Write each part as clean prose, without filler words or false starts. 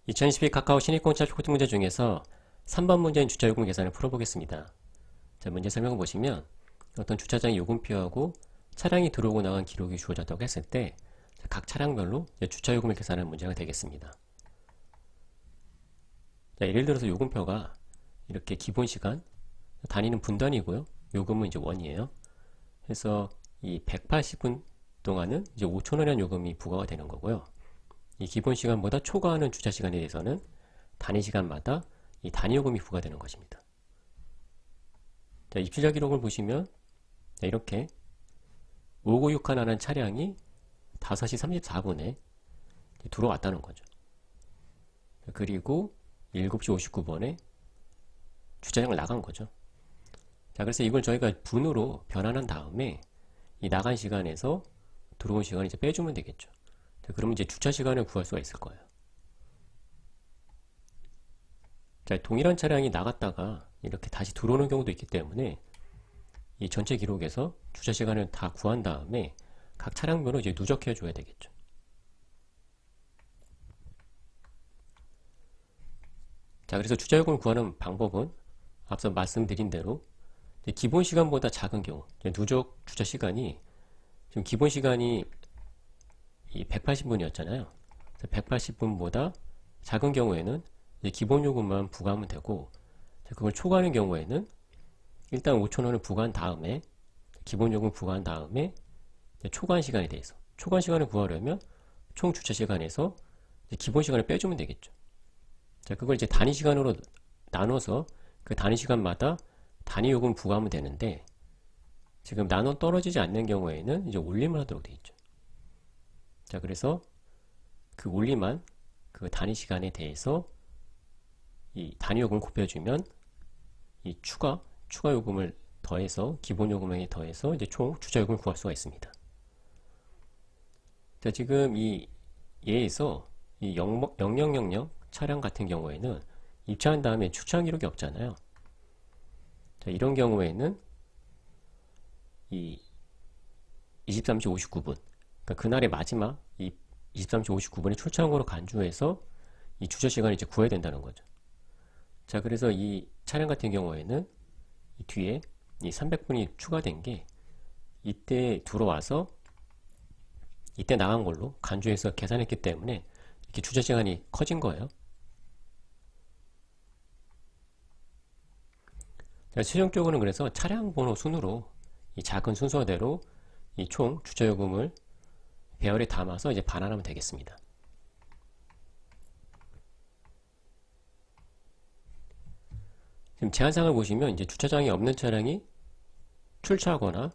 2012 카카오 신입공짜 코딩 문제 중에서 3번 문제인 주차요금 계산을 풀어보겠습니다. 자, 문제 설명을 보시면 어떤 주차장의 요금표하고 차량이 들어오고 나간 기록이 주어졌다고 했을 때 각 차량별로 주차요금을 계산하는 문제가 되겠습니다. 자, 예를 들어서 요금표가 이렇게 기본시간, 단위는 분단이고요. 요금은 이제 원이에요. 그래서 이 180분 동안은 이제 5,000원이라는 요금이 부과가 되는 거고요. 이 기본 시간보다 초과하는 주차 시간에 대해서는 단위 시간마다 이 단위 요금이 부과되는 것입니다. 자, 입주자 기록을 보시면 이렇게 5961라는 차량이 5시 34분에 들어왔다는 거죠. 그리고 7시 59분에 주차장을 나간 거죠. 자, 그래서 이걸 저희가 분으로 변환한 다음에 이 나간 시간에서 들어온 시간을 이제 빼주면 되겠죠. 자, 그러면 이제 주차 시간을 구할 수가 있을 거예요. 자, 동일한 차량이 나갔다가 이렇게 다시 들어오는 경우도 있기 때문에 이 전체 기록에서 주차 시간을 다 구한 다음에 각 차량별로 이제 누적해 줘야 되겠죠. 자, 그래서 주차요금을 구하는 방법은 앞서 말씀드린 대로 기본 시간보다 작은 경우, 누적 주차 시간이 지금 기본 시간이 180분이었잖아요. 180분보다 작은 경우에는 기본 요금만 부과하면 되고, 그걸 초과하는 경우에는 일단 5,000원을 부과한 다음에 기본 요금 부과한 다음에 초과한 시간에 대해서 초과한 시간을 구하려면 총 주차 시간에서 기본 시간을 빼주면 되겠죠. 자, 그걸 이제 단위 시간으로 나눠서 그 단위 시간마다 단위 요금 부과하면 되는데, 지금 나눠 떨어지지 않는 경우에는 이제 올림을 하도록 되어 있죠. 자, 그래서 그 올림한 그 단위 시간에 대해서 이 단위 요금을 곱해주면 이 추가 요금을 더해서 기본 요금에 더해서 이제 총 주차 요금을 구할 수가 있습니다. 자, 지금 이 예에서 이 0000 차량 같은 경우에는 입차한 다음에 주차한 기록이 없잖아요. 자, 이런 경우에는 이 23시 59분, 그러니까 그날의 마지막 이 23시 59분에 출차한 거로 간주해서 이 주차 시간을 이제 구해야 된다는 거죠. 자, 그래서 이 차량 같은 경우에는 이 뒤에 이 300분이 추가된 게 이때 들어와서 이때 나간 걸로 간주해서 계산했기 때문에 이렇게 주차 시간이 커진 거예요. 자, 최종적으로는 그래서 차량 번호 순으로 이 작은 순서대로 이 총 주차 요금을 배열에 담아서 이제 반환하면 되겠습니다. 지금 제한상을 보시면 이제 주차장이 없는 차량이 출차하거나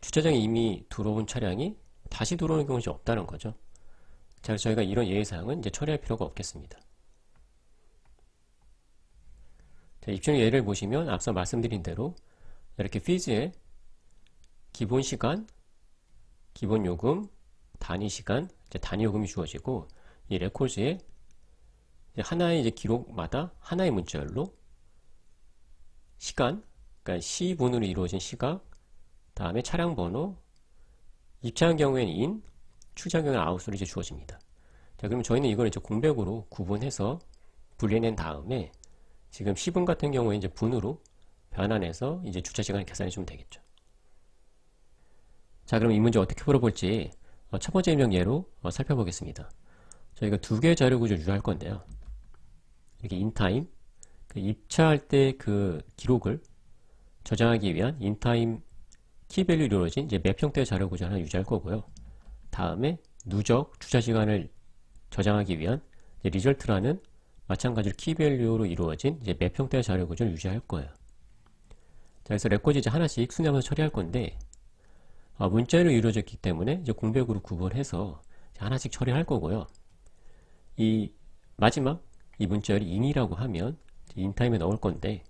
주차장에 이미 들어온 차량이 다시 들어오는 경우는 없다는 거죠. 자, 그래서 저희가 이런 예외사항은 이제 처리할 필요가 없겠습니다. 자, 입증 예를 보시면 앞서 말씀드린 대로 이렇게 피즈에 기본 시간, 기본 요금, 단위 시간, 단위 요금이 주어지고 이 레코드에 하나의 이제 기록마다 하나의 문자열로 시간, 그러니까 시분으로 이루어진 시각, 다음에 차량 번호, 입차한 경우에는 인, 출차한 경우에는 아웃으로 이제 주어집니다. 자, 그럼 저희는 이걸 이제 공백으로 구분해서 분리해낸 다음에 지금 시분 같은 경우에 이제 분으로 변환해서 이제 주차 시간을 계산해 주면 되겠죠. 자, 그럼 이 문제 어떻게 풀어볼지 첫 번째 입력 예로 살펴보겠습니다. 저희가 두 개의 자료 구조를 유지할 건데요. 이렇게 인타임, 입차할 때 그 기록을 저장하기 위한 인타임 키밸류로 이루어진 이제 맵 형태의 자료 구조 하나 유지할 거고요. 다음에 누적 주차 시간을 저장하기 위한 리절트라는 마찬가지로 키밸류로 이루어진 이제 맵 형태의 자료 구조를 유지할 거예요. 자, 그래서 레코드 이제 하나씩 순위하면서 처리할 건데, 문자로 이루어졌기 때문에 이제 공백으로 구분해서 하나씩 처리할 거고요. 이 마지막 이 문자열이 in이라고 하면 인타임에 넣을 건데,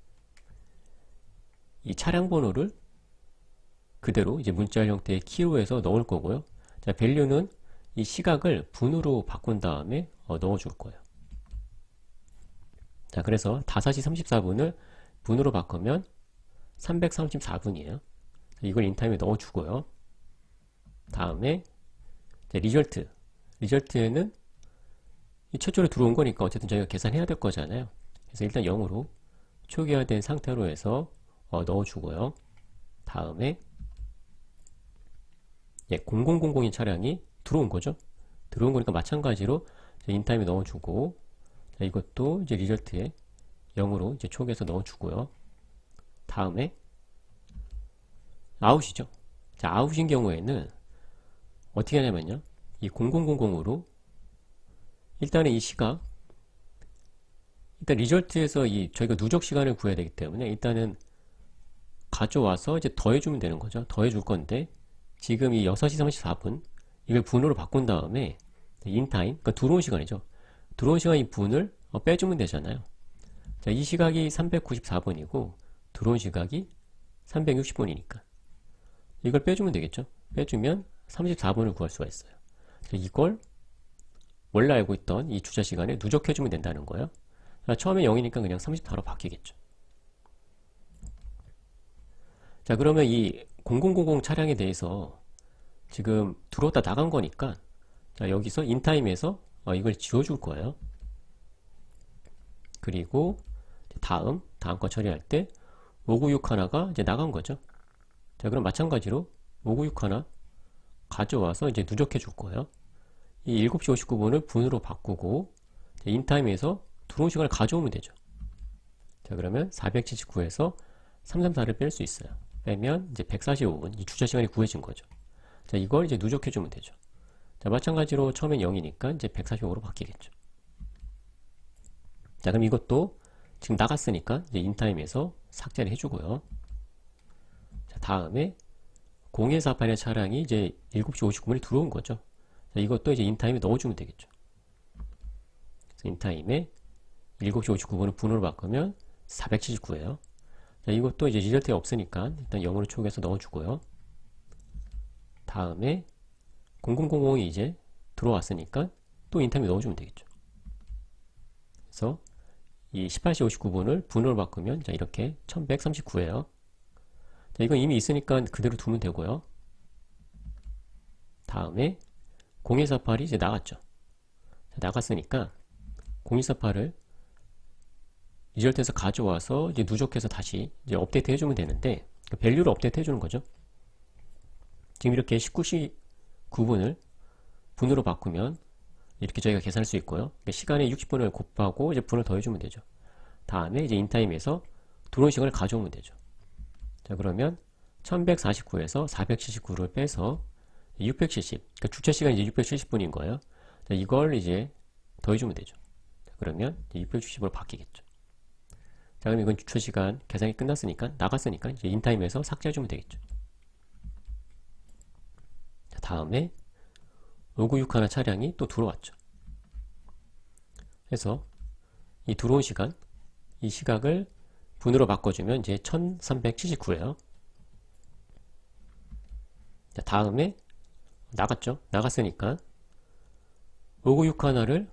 이 차량 번호를 그대로 이제 문자열 형태의 키로 해서 넣을 거고요. 자, 밸류는 이 시각을 분으로 바꾼 다음에 넣어줄 거예요. 자, 그래서 5시 34분을 분으로 바꾸면 334분이에요. 이걸 인타임에 넣어주고요. 다음에 리절트에는 이 최초로 들어온 거니까 어쨌든 저희가 계산해야 될 거잖아요. 그래서 일단 0으로 초기화된 상태로 해서 넣어주고요. 다음에 0000인 차량이 들어온 거죠. 들어온 거니까 마찬가지로 인타임에 넣어주고, 자, 이것도 이제 리절트에 0으로 이제 초기해서 넣어주고요. 다음에 아웃이죠. 자, 아웃인 경우에는 어떻게 하냐면요. 이 0000으로 일단은 이 시각, 일단 리절트에서 저희가 누적 시간을 구해야 되기 때문에 일단은 가져와서 이제 더해주면 되는 거죠. 더해줄 건데 지금 이 6시 34분 이걸 분으로 바꾼 다음에 인타임, 그러니까 들어온 시간이죠. 들어온 시간 이 분을 빼주면 되잖아요. 자, 이 시각이 394분이고 들어온 시각이 360분이니까 이걸 빼주면 되겠죠. 빼주면 34분을 구할 수가 있어요. 자, 이걸 원래 알고 있던 이 주차 시간에 누적해주면 된다는 거예요. 자, 처음에 0이니까 그냥 34로 바뀌겠죠. 자, 그러면 이 0000 차량에 대해서 지금 들어왔다 나간 거니까, 자, 여기서 인타임에서 이걸 지워줄 거예요. 그리고 다음 거 처리할 때 596 하나가 이제 나간 거죠. 자, 그럼 마찬가지로 596 하나 가져와서 이제 누적해 줄 거예요. 이 7시 59분을 분으로 바꾸고 인타임에서 들어온 시간을 가져오면 되죠. 자, 그러면 479에서 334를 뺄 수 있어요. 빼면 이제 145분, 이 주차 시간이 구해진 거죠. 자, 이걸 이제 누적해 주면 되죠. 자, 마찬가지로 처음엔 0이니까 이제 145로 바뀌겠죠. 자, 그럼 이것도 지금 나갔으니까 이제 인타임에서 삭제를 해주고요. 자, 다음에 0148의 차량이 이제 7시 59분에 들어온 거죠. 자, 이것도 이제 인타임에 넣어주면 되겠죠. 그래서 인타임에 7시 59분을 분으로 바꾸면 479예요. 자, 이것도 이제 리절트가 없으니까 일단 0으로 초기해서 넣어주고요. 다음에 0000이 이제 들어왔으니까 또 인타임에 넣어주면 되겠죠. 그래서 이 18시 59분을 분으로 바꾸면 자, 이렇게 1139예요. 자, 이건 이미 있으니까 그대로 두면 되고요. 다음에 0148이 이제 나갔죠. 자, 나갔으니까 0148을 리절트에서 가져와서 이제 누적해서 다시 이제 업데이트 해주면 되는데, 그 밸류를 업데이트 해주는 거죠. 지금 이렇게 19시 9분을 분으로 바꾸면 이렇게 저희가 계산할 수 있고요. 시간에 60분을 곱하고 이제 분을 더해주면 되죠. 다음에 이제 인타임에서 들어온 시간을 가져오면 되죠. 자, 그러면 1149에서 479를 빼서 670, 그러니까 주차 시간이 이제 670분인 거예요. 자, 이걸 이제 더해주면 되죠. 자, 그러면 670으로 바뀌겠죠. 자, 그럼 이건 주차 시간 계산이 끝났으니까, 나갔으니까 이제 인타임에서 삭제해주면 되겠죠. 자, 다음에 596 하나 차량이 또 들어왔죠. 그래서 이 들어온 시간, 이 시각을 분으로 바꿔주면 이제 1379예요. 자, 다음에 나갔죠. 나갔으니까 596 하나를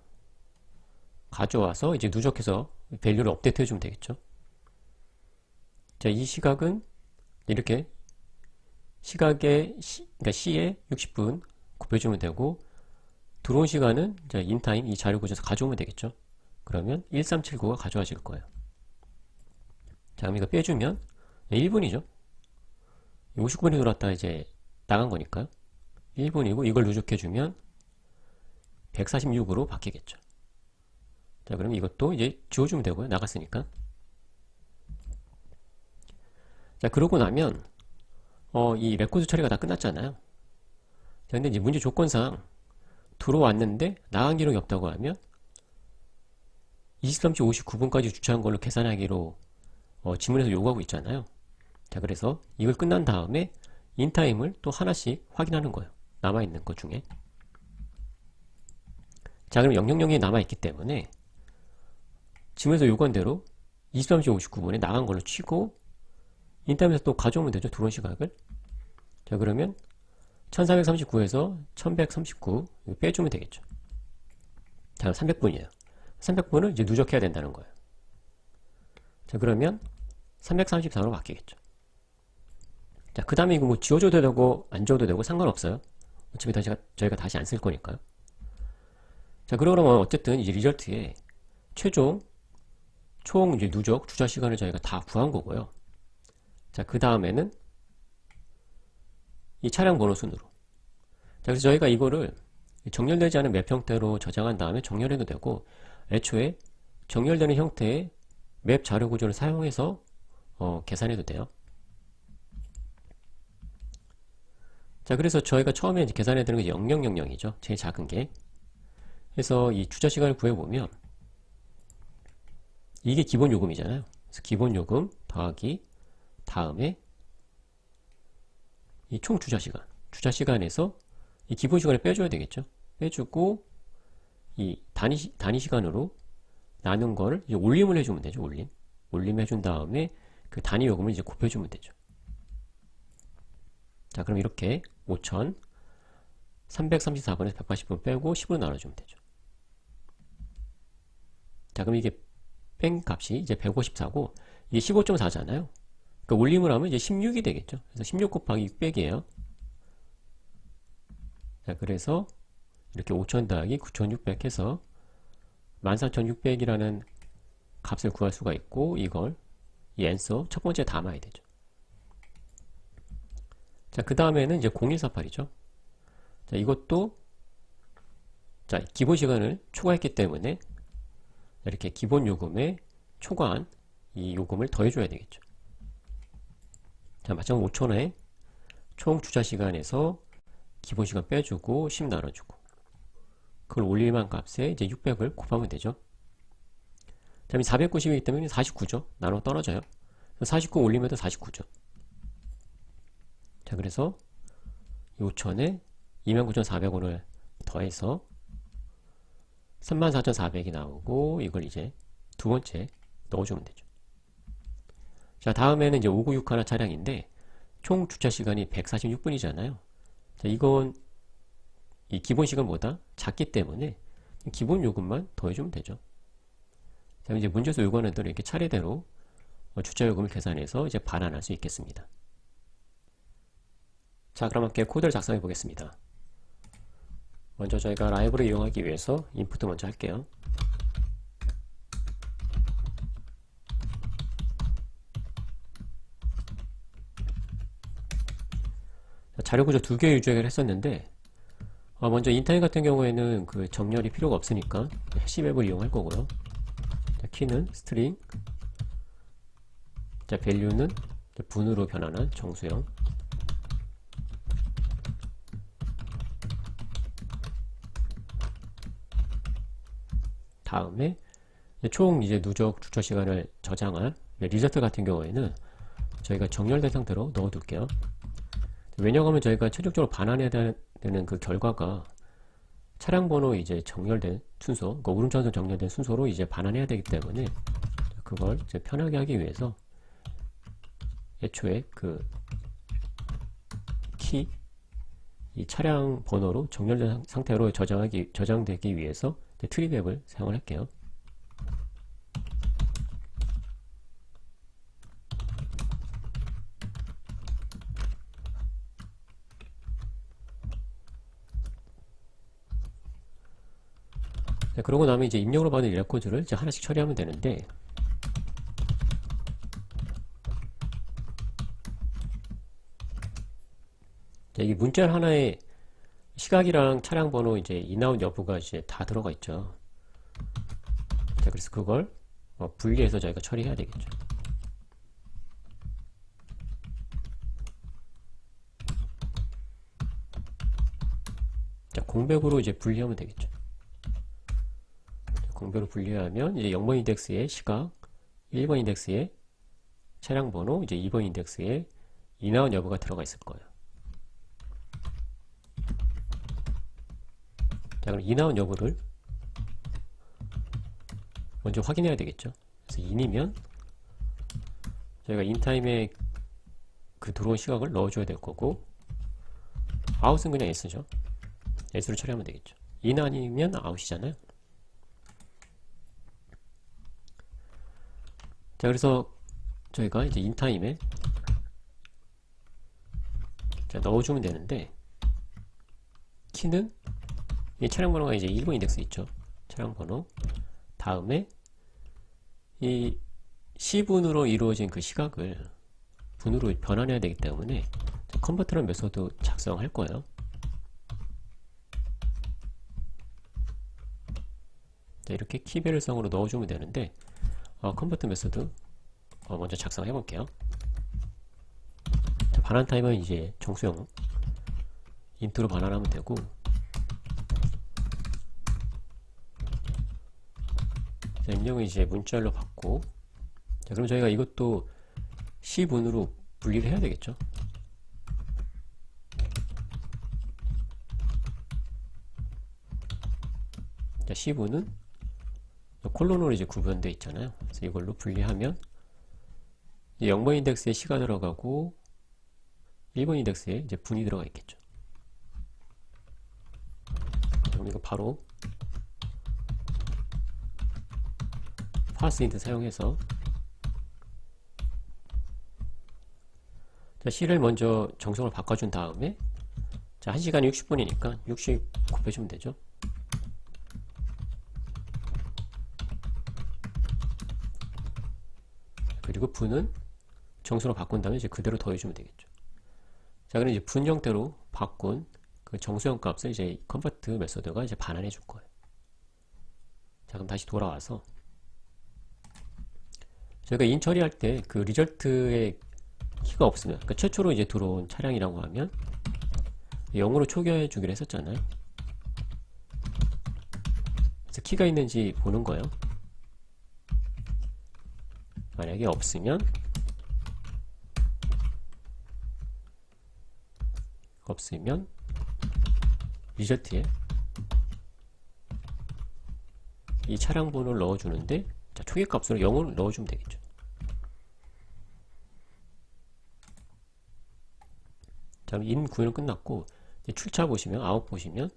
가져와서 이제 누적해서 밸류를 업데이트 해주면 되겠죠. 자, 이 시각은 이렇게 시각의 그러니까 C에 60분 곱해주면 되고, 들어온 시간은 이제 인타임 이 자료 구조에서 가져오면 되겠죠. 그러면 1379가 가져와질 거예요. 자, 그럼 이거 빼주면 1분이죠. 59분이 들어왔다 이제 나간 거니까요. 1분이고 이걸 누적해주면 146으로 바뀌겠죠. 자, 그럼 이것도 이제 지워주면 되고요. 나갔으니까. 자, 그러고 나면 이 레코드 처리가 다 끝났잖아요. 자, 근데 이제 문제 조건상 들어왔는데 나간 기록이 없다고 하면 23시 59분까지 주차한 걸로 계산하기로 지문에서 요구하고 있잖아요. 자, 그래서 이걸 끝난 다음에 인타임을 또 하나씩 확인하는 거예요. 남아있는 것 중에. 자, 그럼 000이 남아있기 때문에 지문에서 요구한 대로 23시 59분에 나간 걸로 치고 인타임에서 또 가져오면 되죠. 들어온 시각을. 자, 그러면 1439에서 1139 빼주면 되겠죠. 자, 300분이에요. 300분을 이제 누적해야 된다는 거예요. 자, 그러면 334로 바뀌겠죠. 자, 그 다음에 이거 뭐 지워줘도 되고 안 지워도 되고 상관없어요. 어차피 저희가 다시 안 쓸 거니까요. 자, 그러면 어쨌든 이제 리절트에 최종 총 이제 누적 주차 시간을 저희가 다 구한 거고요. 자, 그 다음에는 이 차량 번호 순으로. 자, 그래서 저희가 이거를 정렬되지 않은 맵 형태로 저장한 다음에 정렬해도 되고, 애초에 정렬되는 형태의 맵 자료 구조를 사용해서 계산해도 돼요. 자, 그래서 저희가 처음에 이제 계산해야 되는 게 0000이죠. 제일 작은 게. 그래서 이 주차 시간을 구해보면 이게 기본 요금이잖아요. 그래서 기본 요금 더하기 다음에 이 총 주차 시간. 주차 시간에서 이 기본 시간을 빼줘야 되겠죠. 빼주고 이 단위 시간으로 나눈 걸 이제 올림을 해주면 되죠. 올림 해준 다음에 그 단위 요금을 이제 곱해주면 되죠. 자, 그럼 이렇게 5,334번에서 180번 빼고 10으로 나눠주면 되죠. 자, 그럼 이게 뺀 값이 이제 154고 이게 15.4잖아요. 그러니까 올림을 하면 이제 16이 되겠죠. 그래서 16 곱하기 6 빼기예요. 자, 그래서 이렇게 5,000 더하기 9,600 해서 14,600이라는 값을 구할 수가 있고, 이걸 이 앤서 첫 번째 담아야 되죠. 자, 그 다음에는 이제 0148이죠. 자, 이것도 자, 기본 시간을 초과했기 때문에 이렇게 기본 요금에 초과한 이 요금을 더해줘야 되겠죠. 자, 마찬가지로 5,000회 총 주차 시간에서 기본 시간 빼주고 10 나눠주고 그걸 올릴만 값에 이제 600을 곱하면 되죠. 다음에 490이기 때문에 49죠. 나눠 떨어져요. 49 올리면 49죠. 자, 그래서 5,000에 29,400원을 더해서 34,400이 나오고 이걸 이제 두 번째 넣어주면 되죠. 자, 다음에는 이제 5961 차량인데 총 주차 시간이 146분이잖아요. 자, 이건 이 기본 시간보다 작기 때문에 기본 요금만 더해주면 되죠. 자, 이제 문제에서 요구하는 대로 이렇게 차례대로 주차 요금을 계산해서 이제 반환할 수 있겠습니다. 자, 그럼 함께 코드를 작성해 보겠습니다. 먼저 저희가 라이브를 이용하기 위해서 인풋 먼저 할게요. 자료 구조 2개 유지를 했었는데 먼저 인타임 같은 경우에는 그 정렬이 필요가 없으니까 해시맵을 이용할 거고요. 자, 키는 스트링, 자, 밸류는 분으로 변환한 정수형, 다음에 총 이제 누적 주차 시간을 저장할 리저트 같은 경우에는 저희가 정렬된 상태로 넣어둘게요. 왜냐하면 저희가 최종적으로 반환해야 되는 그 결과가 차량 번호 이제 정렬된 순서, 그러니까 오름차순 정렬된 순서로 이제 반환해야 되기 때문에 그걸 이제 편하게 하기 위해서 애초에 그 키, 이 차량 번호로 정렬된 상태로 저장되기 위해서 트리맵을 사용을 할게요. 네, 그러고 나면 이제 입력으로 받은 이 레코드를 이제 하나씩 처리하면 되는데, 이 문자 하나에 시각이랑 차량 번호 이제 인아웃 여부가 이제 다 들어가 있죠. 자, 그래서 그걸 분리해서 저희가 처리해야 되겠죠. 자, 공백으로 이제 분리하면 되겠죠. 공백으로 분리하면 이제 0번 인덱스에 시각, 1번 인덱스에 차량 번호, 이제 2번 인덱스에 인아웃 여부가 들어가 있을 거예요. 자, 그럼 인아웃 여부를 먼저 확인해야 되겠죠. 그래서 in이면 저희가 인타임에 그 들어온 시각을 넣어줘야 될 거고, out은 그냥 s죠. s로 처리하면 되겠죠. in 아니면 out이잖아요. 자, 그래서 저희가 이제 인타임에 넣어주면 되는데, 키는 이 차량 번호가 이제 1번 인덱스 있죠. 차량 번호. 다음에 이 시분으로 이루어진 그 시각을 분으로 변환해야 되기 때문에 컨버터라는 메소드 작성할 거예요. 자, 이렇게 키배열성으로 넣어주면 되는데 컨버터 메소드 먼저 작성해 볼게요. 자, 반환 타입은 이제 정수형 인트로 반환하면 되고, 자, 입력은 이제 문자열로 받고, 자, 그럼 저희가 이것도 C분으로 분리를 해야 되겠죠. 자, C분은 콜론으로 이제 구분되어 있잖아요. 그래서 이걸로 분리하면 0번 인덱스에 C가 들어가고 1번 인덱스에 이제 분이 들어가 있겠죠. 그럼 이거 바로 파스인트 사용해서, 자, C를 먼저 정성을 바꿔준 다음에, 자, 1시간이 60분이니까 60 곱해주면 되죠. 그리고 분은 정수로 바꾼 다음에 이제 그대로 더해주면 되겠죠. 자, 그럼 이제 분 형태로 바꾼 그 정수형 값을 이제 컨버트 메소드가 이제 반환해 줄 거예요. 자, 그럼 다시 돌아와서 저희가 인 처리할 때 그 리절트에 키가 없으면, 그러니까 최초로 이제 들어온 차량이라고 하면 0으로 초기화해 주기로 했었잖아요. 그래서 키가 있는지 보는 거예요. 만약에 없으면 리절트에 이 차량 번호를 넣어주는데, 자, 초기 값으로 0을 넣어주면 되겠죠. 자, 인 구현은 끝났고, 이제 출차 보시면, 아웃 보시면,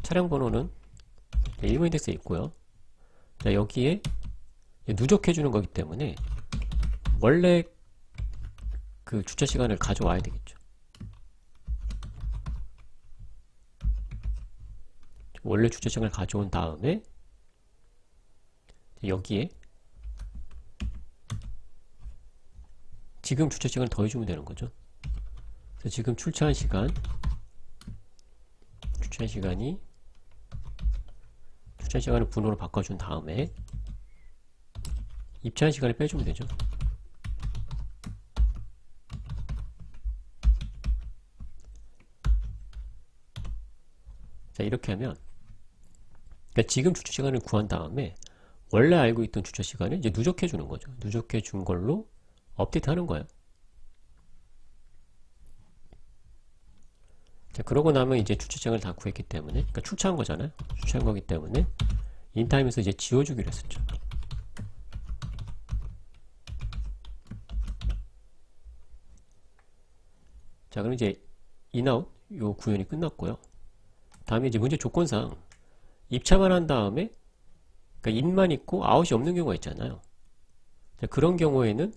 차량 번호는 1번 인덱스에 있고요. 자, 여기에 누적해 주는 거기 때문에 원래 그 주차 시간을 가져와야 되겠죠. 원래 주차 시간을 가져온 다음에 여기에 지금 주차 시간을 더해주면 되는 거죠. 그래서 지금 출차한 시간이 주차 시간을 분호로 바꿔준 다음에 입차한 시간을 빼주면 되죠. 자, 이렇게 하면, 그러니까 지금 주차 시간을 구한 다음에 원래 알고 있던 주차 시간을 이제 누적해 주는 거죠. 누적해 준 걸로 업데이트 하는 거예요. 자, 그러고 나면 이제 주차 시간을 다 구했기 때문에, 그러니까 출차한 거잖아요. 출차한 거기 때문에 인타임에서 이제 지워주기로 했었죠. 자, 그럼 이제 인아웃 요 구현이 끝났고요. 다음에 이제 문제 조건상 입차만 한 다음에, 그러니까 인만 있고 아웃이 없는 경우가 있잖아요. 자, 그런 경우에는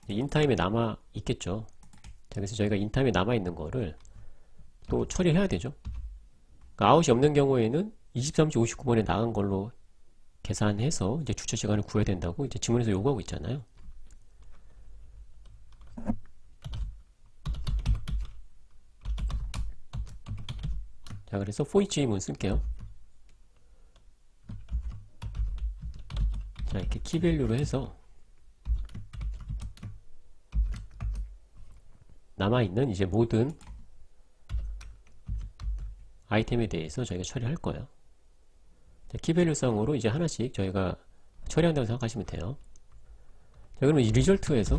인타임에 남아 있겠죠. 자, 그래서 저희가 인타임에 남아 있는 거를 또 처리해야 되죠. 그러니까 아웃이 없는 경우에는 23시 59분에 나간 걸로 계산해서 이제 주차 시간을 구해야 된다고 이제 지문에서 요구하고 있잖아요. 자, 그래서 for each 문 쓸게요. 자, 이렇게 키밸류로 해서 남아있는 이제 모든 아이템에 대해서 저희가 처리할 거예요. 키밸류성으로 이제 하나씩 저희가 처리한다고 생각하시면 돼요. 자, 그러면 이 리절트에서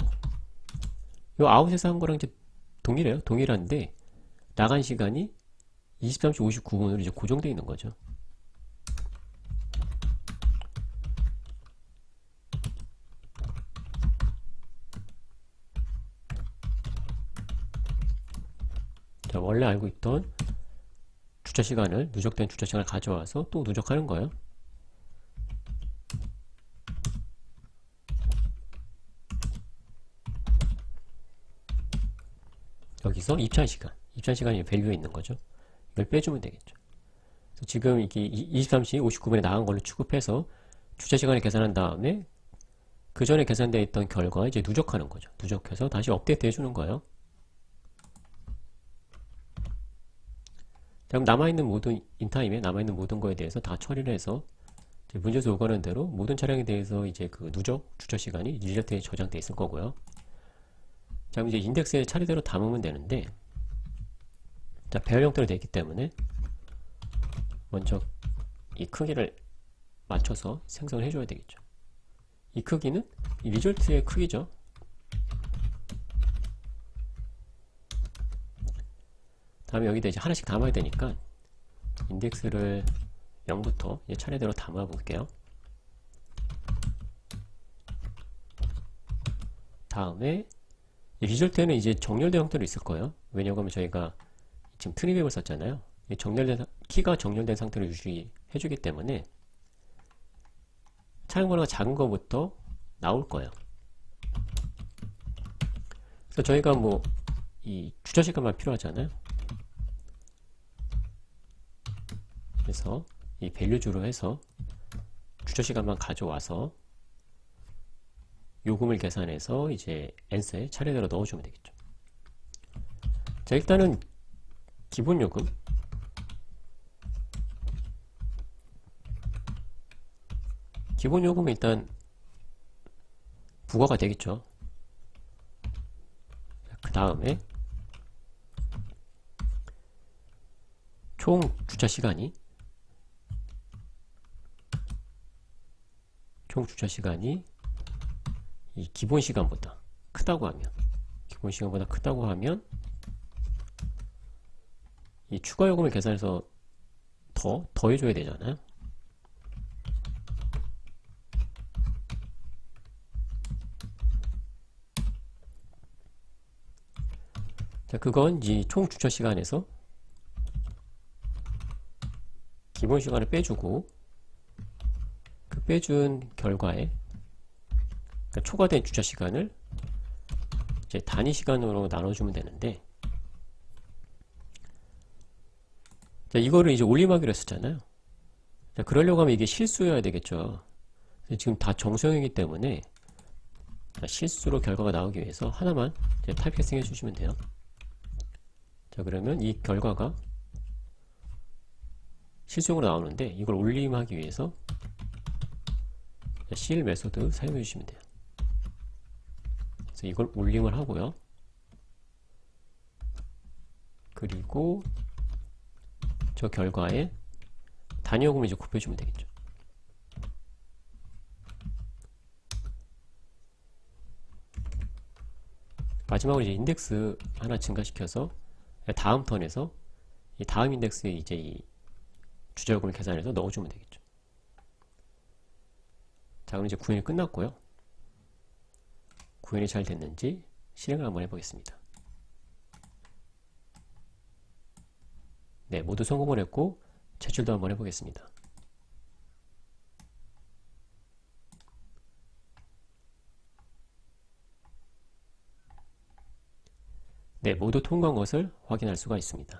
이 아웃에서 한 거랑 이제 동일해요. 동일한데 나간 시간이 23시 59분으로 이제 고정되어 있는 거죠. 자, 원래 알고 있던 주차 시간을, 누적된 주차 시간을 가져와서 또 누적하는 거예요. 여기서 입찰 시간이 밸류에 있는 거죠. 이걸 빼주면 되겠죠. 그래서 지금 이게 23시 59분에 나간 걸로 취급해서 주차 시간을 계산한 다음에 그 전에 계산되어 있던 결과 이제 누적하는 거죠. 누적해서 다시 업데이트 해주는 거예요. 그럼 남아있는 모든 인타임에 남아있는 모든 거에 대해서 다 처리를 해서 문제에서 요구하는 대로 모든 차량에 대해서 이제 그 누적 주차 시간이 리저트에 저장돼 있을 거고요. 자, 그럼 이제 인덱스에 차례대로 담으면 되는데, 자, 배열 형태로 되어 있기 때문에 먼저 이 크기를 맞춰서 생성을 해줘야 되겠죠. 이 크기는 이 리졸트의 크기죠. 다음에 여기다 이제 하나씩 담아야 되니까 인덱스를 0부터 이제 차례대로 담아 볼게요. 다음에 리졸트에는 이제 정렬된 형태로 있을 거예요. 왜냐하면 저희가 지금 트리맵을 썼잖아요. 키가 정렬된 상태로 유지해주기 때문에 차량 번호가 작은 거부터 나올 거예요. 그래서 저희가 뭐 이 주차 시간만 필요하잖아요. 그래서 이 밸류주로 해서 주차 시간만 가져와서 요금을 계산해서 이제 엔스에 차례대로 넣어주면 되겠죠. 자, 일단은 기본 요금 은 일단 부과가 되겠죠. 그 다음에 총 주차 시간이 이 기본 시간보다 크다고 하면 이 추가 요금을 계산해서 더해줘야 되잖아요. 자, 그건 이 총 주차 시간에서 기본 시간을 빼주고 그 빼준 결과에 그러니까 초과된 주차 시간을 이제 단위 시간으로 나눠주면 되는데, 자, 이거를 이제 올림하기로 했었잖아요. 자, 그러려고 하면 이게 실수여야 되겠죠. 지금 다 정수형이기 때문에 자, 실수로 결과가 나오기 위해서 하나만 이제 타입캐스팅 해주시면 돼요. 자, 그러면 이 결과가 실수용으로 나오는데 이걸 올림하기 위해서 CL 메소드 사용해 주시면 돼요. 그래서 이걸 올림을 하고요. 그리고 저 결과에 단위 요금을 이제 곱해주면 되겠죠. 마지막으로 이제 인덱스 하나 증가시켜서 다음 턴에서 이 다음 인덱스에 이제 이 주차 요금을 계산해서 넣어주면 되겠죠. 자, 그럼 이제 구현이 끝났고요. 구현이 잘 됐는지 실행을 한번 해보겠습니다. 네, 모두 성공을 했고 제출도 한번 해보겠습니다. 네, 모두 통과한 것을 확인할 수가 있습니다.